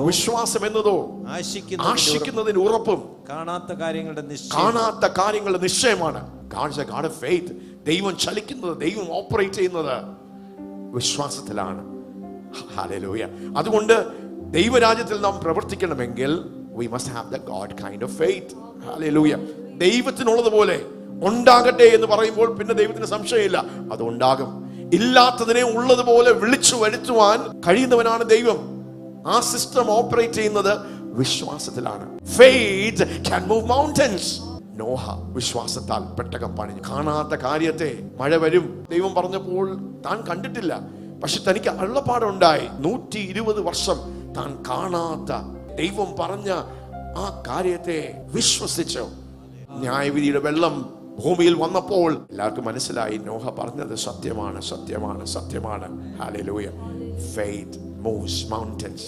വിശ്വാസം എന്നതോ ആശിക്കുന്നതിന് ഉറപ്പും കാണാത്ത കാര്യങ്ങളുടെ നിശ്ചയമാണ്. God's a God of faith. ദൈവം ചലിക്കുന്നത്, ദൈവം ഓപ്പറേറ്റ് ചെയ്യുന്നത് വിശ്വാസത്തിലാണ്. ഹല്ലേലൂയ. അതുകൊണ്ട് ദൈവരാജ്യത്തിൽ നാം പ്രവർത്തിക്കണമെങ്കിൽ we must have the God kind of faith. ഹല്ലേലൂയ. ദൈവത്തിനുള്ളതുപോലെ ഉണ്ടാകട്ടെ എന്ന് പറയുമ്പോൾ പിന്നെ ദൈവത്തിന് സംശയമില്ല, അത് ഉണ്ടാകും. ഇല്ലാത്തതിനെ ഉള്ളതുപോലെ വിളിച്ചു വരുത്തുവാൻ കഴിയുന്നവനാണ് ദൈവം. ആ സിസ്റ്റം ഓപ്പറേറ്റ് ചെയ്യുന്നത് വിശ്വാസത്തിലാണ്. Faith can move mountains. Noah വിശ്വാസത്താൽ പെട്ടകം പണിഞ്ഞു. കാണാത്ത കാര്യത്തെ, മഴ വരും ദൈവം പറഞ്ഞപ്പോൾ താൻ കണ്ടിട്ടില്ല, പക്ഷെ തനിക്ക് അരുളപ്പാടുണ്ടായി. 120 വർഷം താൻ കാണാത്ത ദൈവം പറഞ്ഞ ആ കാര്യത്തെ വിശ്വസിച്ചു. ന്യായവിധിയുടെ വെള്ളം ഭൂമിയിൽ വന്നപ്പോൾ എല്ലാവർക്കും മനസ്സിലായി നോഹ പറഞ്ഞത് സത്യമാണ്. ഹല്ലേലൂയ. Faith moves mountains.